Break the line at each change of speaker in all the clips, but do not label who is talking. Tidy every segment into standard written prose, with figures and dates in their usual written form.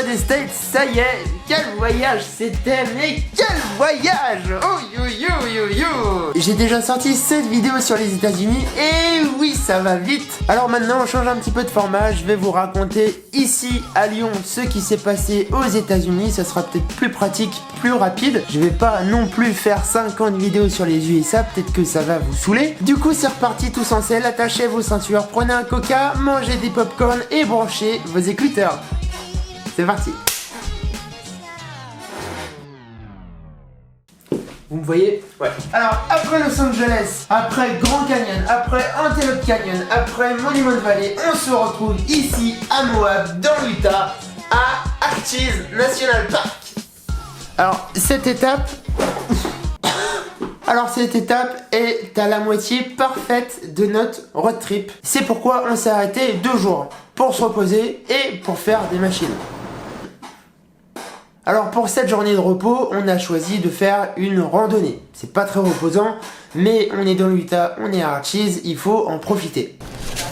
des States, ça y est, quel voyage c'était, mais quel voyage! Oh yo yo yo yo! J'ai déjà sorti cette vidéo sur les États-Unis et oui, ça va vite. Alors maintenant, on change un petit peu de format, je vais vous raconter ici à Lyon ce qui s'est passé aux États-Unis, ça sera peut-être plus pratique, plus rapide. Je vais pas non plus faire 50 vidéos sur les USA, peut-être que ça va vous saouler. Du coup, c'est reparti tous en selle, attachez vos ceintures, prenez un coca, mangez des popcorn et branchez vos écouteurs. C'est parti. Vous me voyez? Ouais. Alors, après Los Angeles, après Grand Canyon, après Antelope Canyon, après Monument Valley, on se retrouve ici à Moab, dans l'Utah, à Arches National Park. Alors, cette étape est à la moitié parfaite de notre road trip. C'est pourquoi on s'est arrêté 2 jours pour se reposer et pour faire des machines. Alors pour cette journée de repos, on a choisi de faire une randonnée. C'est pas très reposant, mais on est dans l'Utah, on est à Arches, il faut en profiter.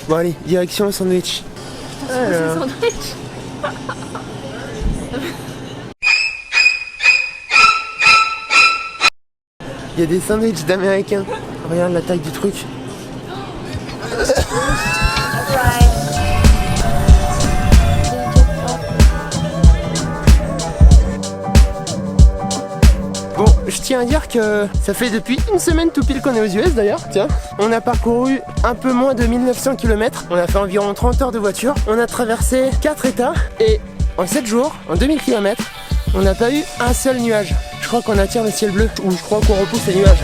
Bon allez, direction sandwich. Alors...
sandwich.
Il y a des sandwichs d'américains. Regarde la taille du truc. Bon, je tiens à dire que ça fait depuis une semaine tout pile qu'on est aux US d'ailleurs. Tiens, on a parcouru un peu moins de 1900 km. On a fait environ 30 heures de voiture. On a traversé 4 états et en 7 jours, en 2000 km, on n'a pas eu un seul nuage. Je crois qu'on attire le ciel bleu ou je crois qu'on repousse les nuages.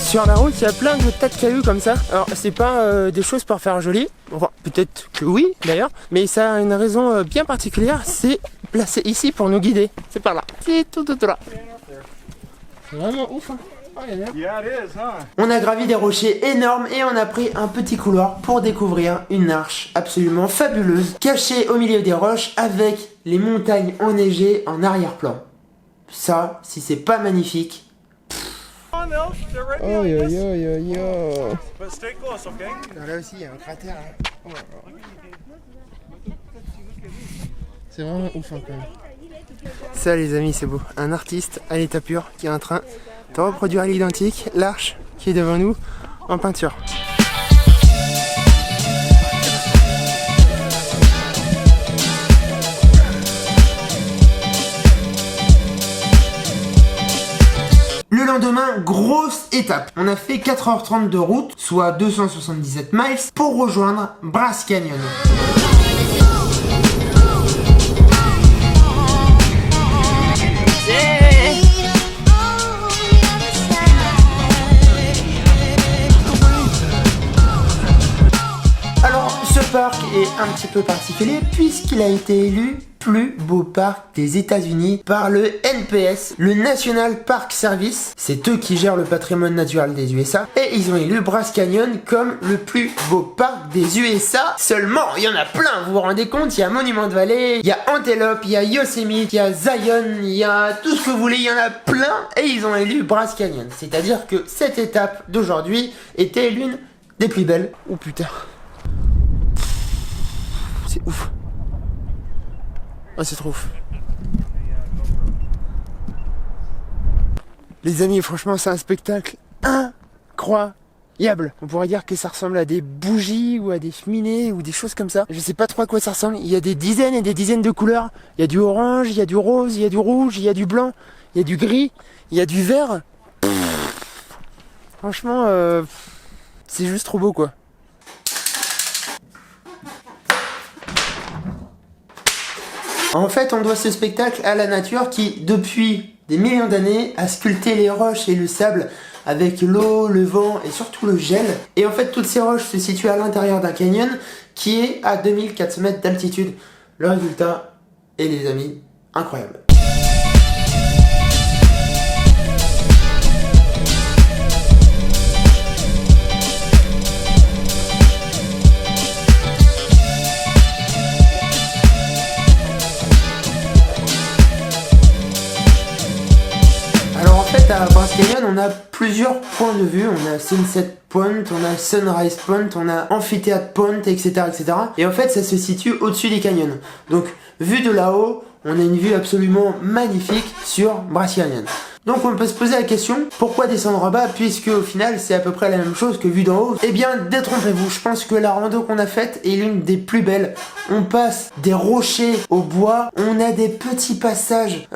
Sur la route, il y a plein de tas de cailloux comme ça. Alors, c'est pas des choses pour faire joli. Enfin, peut-être que oui, d'ailleurs. Mais ça a une raison bien particulière. C'est placé ici pour nous guider. C'est par là. C'est tout là. C'est vraiment ouf, hein. On a gravi des rochers énormes et on a pris un petit couloir pour découvrir une arche absolument fabuleuse, cachée au milieu des roches avec les montagnes enneigées en arrière-plan. Ça, si c'est pas magnifique... Oh yo yo yo yo. Là aussi il y a un cratère. Oh, c'est vraiment ouf hein, quand même. Ça les amis, c'est beau. Un artiste à l'état pur qui est en train de reproduire à l'identique l'arche qui est devant nous en peinture. Le lendemain, grosse étape. On a fait 4h30 de route, soit 277 miles, pour rejoindre Bryce Canyon. Alors, ce parc est un petit peu particulier puisqu'il a été élu plus beau parc des États-Unis par le NPS, le National Park Service. C'est eux qui gèrent le patrimoine naturel des USA et ils ont élu Bryce Canyon comme le plus beau parc des USA. Seulement, il y en a plein, vous vous rendez compte? Il y a Monument Valley, il y a Antelope, il y a Yosemite, il y a Zion, il y a tout ce que vous voulez, il y en a plein et ils ont élu Bryce Canyon. C'est-à-dire que cette étape d'aujourd'hui était l'une des plus belles. Oh putain. C'est ouf. Oh, c'est trop ouf. Les amis, franchement, c'est un spectacle incroyable. On pourrait dire que ça ressemble à des bougies ou à des cheminées ou des choses comme ça. Je sais pas trop à quoi ça ressemble. Il y a des dizaines et des dizaines de couleurs. Il y a du orange, il y a du rose, il y a du rouge, il y a du blanc, il y a du gris, il y a du vert. Franchement, c'est juste trop beau, quoi. En fait, on doit ce spectacle à la nature qui, depuis des millions d'années, a sculpté les roches et le sable avec l'eau, le vent et surtout le gel. Et en fait, toutes ces roches se situent à l'intérieur d'un canyon qui est à 2400 mètres d'altitude. Le résultat est, les amis, incroyable. à Bryce Canyon, on a plusieurs points de vue. On a Sunset Point, on a Sunrise Point, on a Amphitheatre Point, etc., etc. Et en fait, ça se situe au-dessus des canyons. Donc, vu de là-haut, on a une vue absolument magnifique sur Bryce Canyon. Donc on peut se poser la question, pourquoi descendre en bas puisque au final c'est à peu près la même chose que vu d'en haut? Eh bien détrompez-vous, je pense que la rando qu'on a faite est l'une des plus belles. On passe des rochers au bois, on a des petits passages,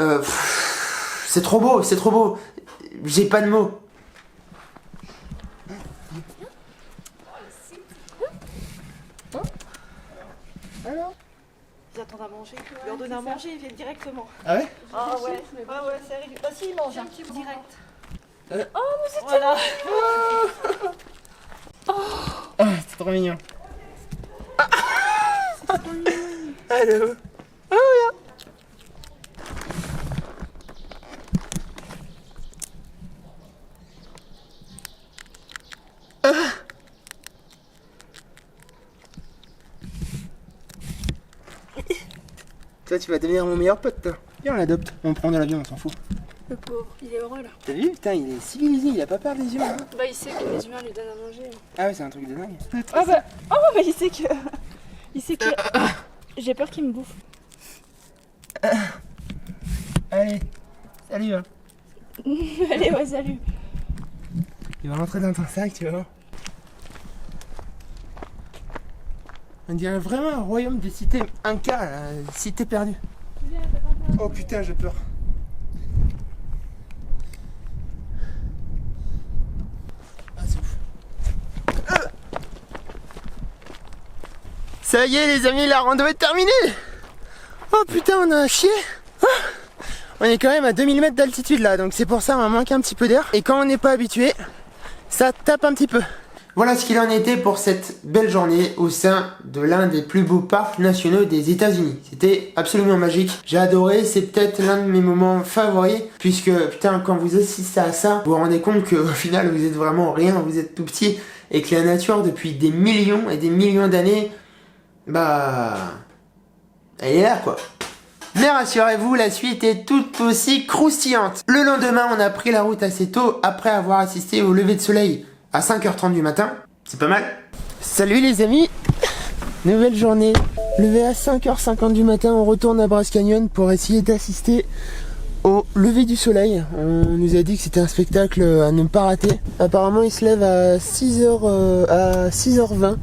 c'est trop beau, c'est trop beau. J'ai pas de mots. Alors?
Ils attendent à manger. Ils leur donnent à manger, ils viennent directement.
Ah ouais?
Ah ouais, c'est rigolo. Bah si, ils mangent un petit direct.
Oh,
vous étiez voilà.
Ah, c'est trop mignon. Ah. Allô? Oh, yeah. Toi, tu vas devenir mon meilleur pote, toi. Viens, on l'adopte. On prend de l'avion, on s'en fout.
Le pauvre, il est heureux là.
T'as vu? Putain, il est civilisé, il a pas peur des humains. Hein.
Bah, il sait que les humains lui donnent à manger.
Ah ouais, c'est un truc de dingue.
Ah bah, il sait que. Il sait que. J'ai peur qu'il me bouffe.
Allez, salut. Hein.
Allez, ouais, salut.
Il va rentrer dans ton sac, tu vas voir. On dirait vraiment un royaume des cités Inca, là, cité perdue. Oh putain, j'ai peur. Ah, c'est ouf. Ça y est, les amis, la rando est terminée. Oh putain, on a un chier. Ah, on est quand même à 2000 mètres d'altitude là, donc c'est pour ça on manque un petit peu d'air. Et quand on n'est pas habitué, ça tape un petit peu. Voilà ce qu'il en était pour cette belle journée au sein de l'un des plus beaux parcs nationaux des États-Unis. C'était absolument magique. J'ai adoré, c'est peut-être l'un de mes moments favoris puisque putain quand vous assistez à ça, vous vous rendez compte qu'au final vous êtes vraiment rien, vous êtes tout petit et que la nature depuis des millions et des millions d'années, bah elle est là quoi. Mais rassurez-vous, la suite est tout aussi croustillante. Le lendemain, on a pris la route assez tôt après avoir assisté au lever de soleil à 5h30 du matin. C'est pas mal. Salut les amis. Nouvelle journée. Levé à 5h50 du matin, on retourne à Bryce Canyon pour essayer d'assister au lever du soleil. On nous a dit que c'était un spectacle à ne pas rater. Apparemment, il se lève à 6h20.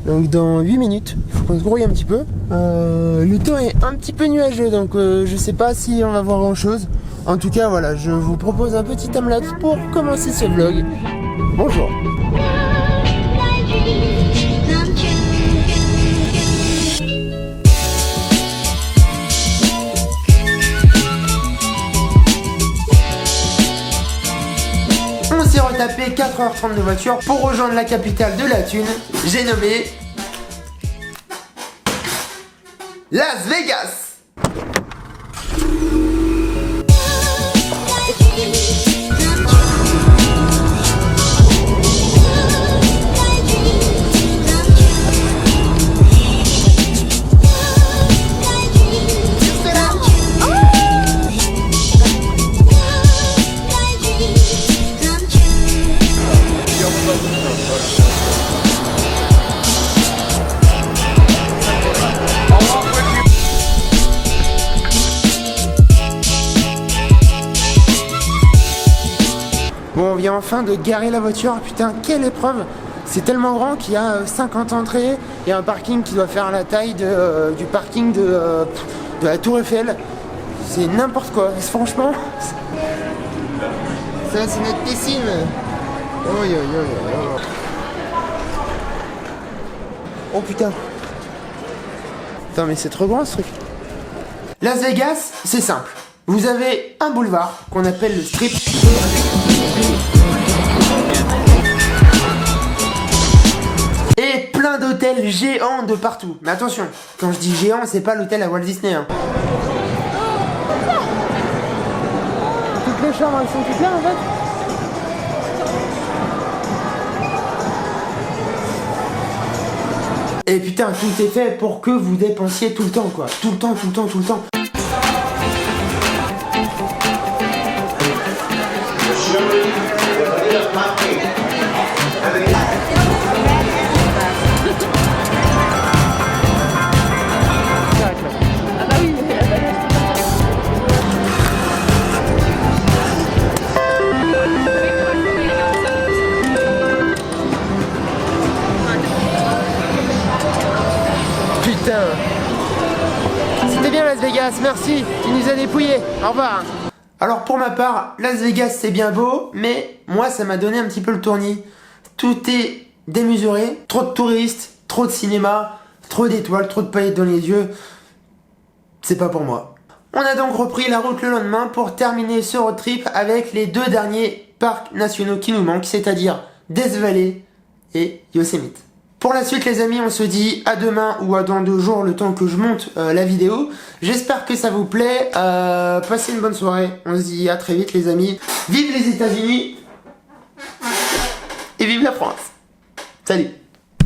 Donc dans 8 minutes, il faut qu'on se grouille un petit peu. Le temps est un petit peu nuageux, donc je sais pas si on va voir grand chose. En tout cas, voilà, je vous propose un petit timelapse pour commencer ce vlog. Bonjour. On s'est retapé 4h30 de voiture pour rejoindre la capitale de la thune. J'ai nommé Las Vegas. Bon, on vient enfin de garer la voiture. Putain, quelle épreuve! C'est tellement grand qu'il y a 50 entrées et un parking qui doit faire la taille du parking de la Tour Eiffel. C'est n'importe quoi. Franchement, ça c'est notre piscine. Oh, yo, yo, yo. Oh putain. Putain, mais c'est trop grand ce truc. Las Vegas, c'est simple. Vous avez un boulevard qu'on appelle le Strip. Et plein d'hôtels géants de partout. Mais attention, quand je dis géant, c'est pas l'hôtel à Walt Disney. Hein. Toutes les chambres, elles sont toutes là en fait. Et putain, tout est fait pour que vous dépensiez tout le temps quoi. Tout le temps, tout le temps, tout le temps. putain. C'était bien Las Vegas, merci. Tu nous as dépouillés. Au revoir. Alors pour ma part, Las Vegas c'est bien beau, mais moi ça m'a donné un petit peu le tournis. Tout est démesuré, trop de touristes, trop de cinéma, trop d'étoiles, trop de paillettes dans les yeux. C'est pas pour moi. On a donc repris la route le lendemain pour terminer ce road trip avec les 2 derniers parcs nationaux qui nous manquent, c'est-à-dire Death Valley et Yosemite. Pour la suite les amis, on se dit à demain ou à dans 2 jours le temps que je monte la vidéo. J'espère que ça vous plaît, passez une bonne soirée, on se dit à très vite les amis. Vive les États-Unis et vive la France. Salut.